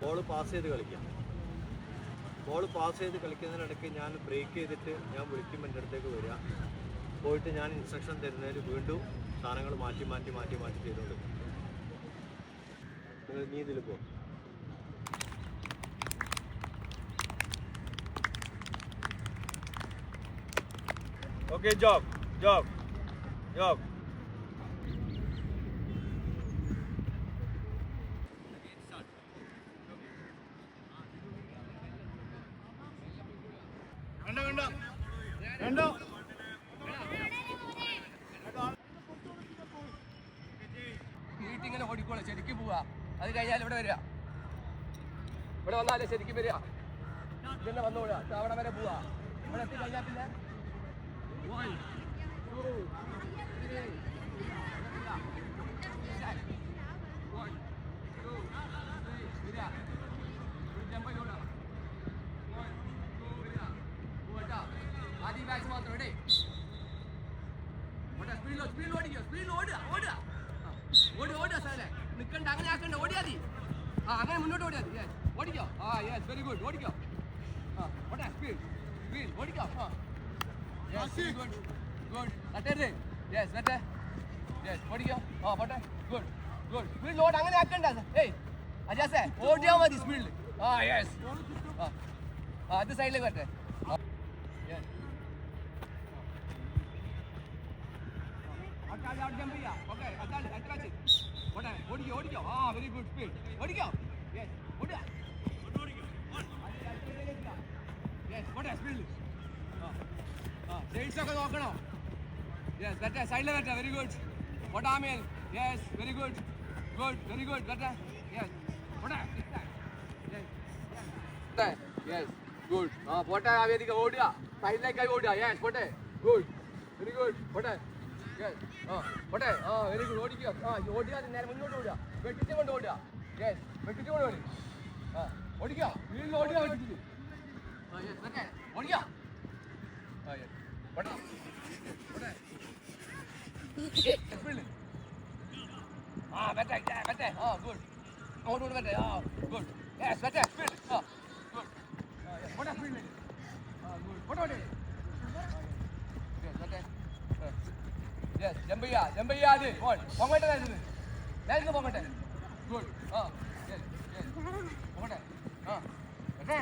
Ball pass ചെയ്ത് കളിക്കാം. Ball pass ചെയ്ത് കളിക്കുന്നതിനിടയ്ക്ക് ഞാൻ ബ്രേക്ക് ചെയ്തിട്ട് ഞാൻ വിളിക്കുമ്പോൾ എൻ്റെ അടുത്തേക്ക് വരിക. പോയിട്ട് ഞാൻ ഇൻസ്ട്രക്ഷൻ തരുന്നതിൽ വീണ്ടും സാധനങ്ങൾ മാറ്റി മാറ്റി മാറ്റി മാറ്റി ചെയ്തുകൊണ്ട് നീ ഇതിൽ പോ. Okay, job job job. വീട്ടിങ്ങനെ ഓടിക്കോളെ, ശരിക്കും പോവാ. അത് കഴിഞ്ഞാൽ ഇവിടെ വരിക. ഇവിടെ വന്നാലേ ശരിക്കും വരിക. ഇതന്നെ വന്നോളുക. അവിടെ വരെ പോവാ. ഇവിടെ എത്തി കഴിഞ്ഞാൽ പിന്നെ ആദ്യം ബാച്ച് മാത്രം ഇവിടെ സ്പീഡിൽ ഓടിക്കോ. സ്പീഡിൽ ഓടുക ഓടുക ഓടുക സാറേ. നിൽക്കണ്ട, അങ്ങനെ ആക്കണ്ട. ഓടിയാ മതി. അങ്ങനെ മുന്നോട്ട് ഓടിയാ മതി. ഓടിക്കോ. Yes, very good. ഓടിക്കോ. ഓട്ടെ, സ്പീഡ് സ്പീഡ് ഓടിക്കോ. Good good. തട്ടരുത്. യെസ്, വെറ്റെ. യെസ്, ഓടിക്കോ. പോട്ടെ. Good good. സ്പീഡിൽ ഓട്. അങ്ങനെ ആക്കണ്ട. ഏയ് അജാസേ, ഓടിയാൽ മതി സ്പീഡിൽ. യെസ്. അത് സൈഡിലേക്ക് വരട്ടെ. ജമ്പ് ചെയ്യാം. ഓക്കെ, അതാണ് അടുത്ത മാച്ച്. ഓട്ടെ, ഓടിക്കോ ഓടിക്കോ. Very good. സ്പീഡ് ഓടിക്കോ. യെസ്, ഓടുക. യെസ്, ഓട്ടെ സ്പീഡിൽ. സൈഡ്സ് ഒക്കെ നോക്കണോ? യെസ്, വെറ്റെ. സൈഡിൽ വെറ്റെ. Very good. ഓട്ടാ മേൽ. Yes, very good good. Very good. വെറ്റെ. യെസ്, ഓട്ടെ. Yes, good. പോട്ടെ. ആ വേദിക്ക് ഓടുക. സൈഡിലേക്കായി ഓടുക. യെസ്, പോട്ടെ. ഗുഡ്. Very good. പോട്ടെ. യെസ്, പോട്ടെ. Very good. ഓടിക്കുക. ഓടുക. നേരെ മുന്നോട്ട് ഓടുക. വെട്ടിച്ച് കൊണ്ട് ഓടുക. യെസ്, വെട്ടിച്ച് കൊണ്ട് ഓടി. ഓടിക്കുക. വീട്ടിൽ ഓടുക. വെട്ടിച്ച്. യെസ്, വെറ്റെ. ഓടിക്കുക. യെസ്, പോട്ടെ. പോട്ടെ. സ്പീഡിൽ. വെറ്റെ. വെറ്റെ. ഗുഡ്. അങ്ങോട്ട് വെറ്റെ. ഗുഡ്. യെസ്, വെറ്റെ. സ്പീഡ്. ഗുഡ്. പോട്ടെ. സ്പീഡിൽ. ഗുഡ്. പോട്ടെ. പോട്ടെ. യെസ്, വെറ്റെ. യെസ്, ജമ്പ് ചെയ്യാ. ജമ്പ് ചെയ്യാതെ പൊങ്ങട്ടെ. നേരത്തെ പൊങ്ങട്ടെ. ഗുഡ്. യെസ് യെസ് പൊങ്ങട്ടെ. വെറ്റെ.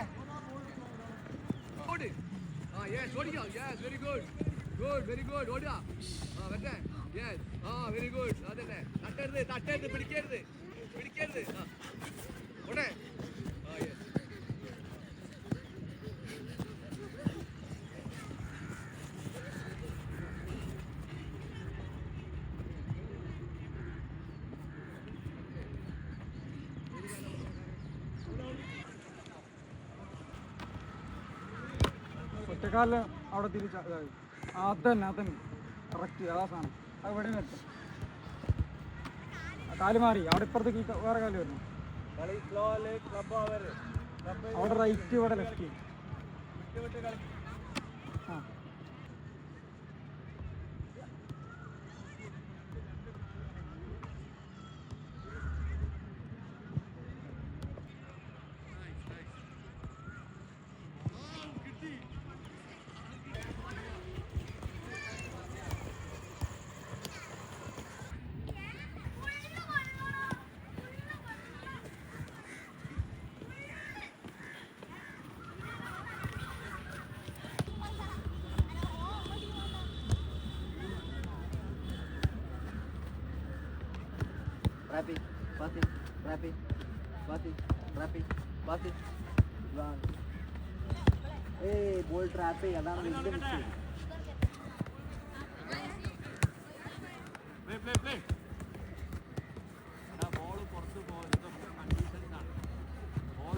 ഓട്. യെസ്, ഓടിക്കോ. Yes, very good good. Very good. ഓടുക. വെറ്റെ. Yes, very good. അതന്നെ. തട്ടരുത് തട്ടരുത്. പിടിക്കരുത് പിടിക്കരുത്. ഓട്ടെ. യെസ്. ഒറ്റക്കാലിൽ അവിടെ തിരിച്ച അതന്നെ കറക്റ്റ്. അതാ സാധനം. അത് ഇവിടെ വെച്ചു. കാല് മാറി. അവിടെ ഇപ്പുറത്തേക്ക് വേറെ കാല് വരുന്നു. അവിടെ റൈറ്റ്, ഇവിടെ left. Rapid, rapid, run. Hey, ball trapping. Alam mo yung mistake. Play. Ball പുറത്ത് പോകുന്ന കണ്ടീഷൻസ് ആണ്. ബോൾ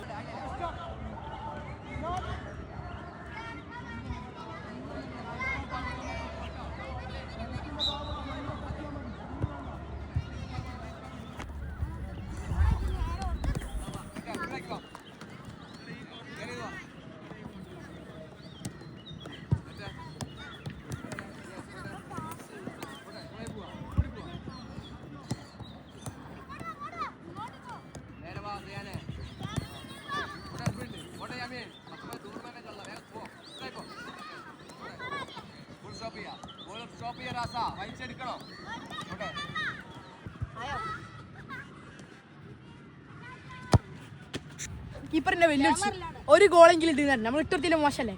ആസാ വലിച്ചെടുക്കണോ ഓക്കെ കീപ്പറിന്റെ വെല്ലുവിളിച്ച് ഒരു ഗോളെങ്കിലും ഇടുന്ന നമ്മൾ ഇട്ടത്തില്ല മോശല്ലേ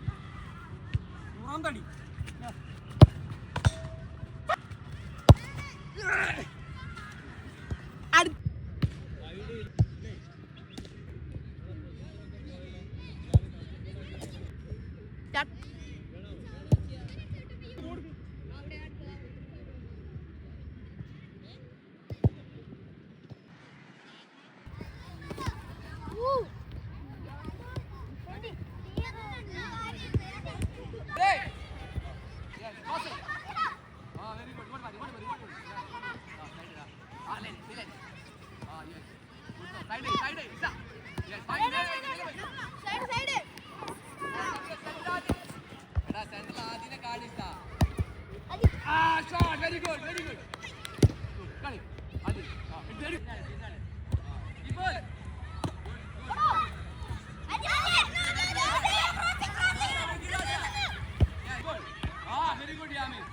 തടി വെരി ഗുഡ് വെരി ഗുഡ് കളി അത് ഇപ്പോൾ വെരി ഗുഡ് യാമിൻ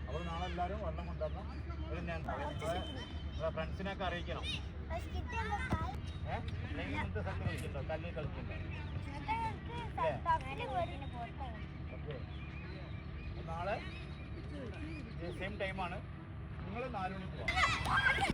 അപ്പോൾ നാളെ എല്ലാവരും വെള്ളം കൊണ്ടുവരണം. ഇത് ഞാൻ ഫ്രണ്ട്സിനെയൊക്കെ അറിയിക്കണം. അല്ലെങ്കിൽ ഇന്നത്തെ സ്ഥലത്ത് കളിക്കണ്ടോ, കല്ലിൽ കളിക്കണ്ടോ? ഓക്കെ, നാളെ സെയിം ടൈമാണ്. നിങ്ങൾ 4 മണിക്ക് പോകാം.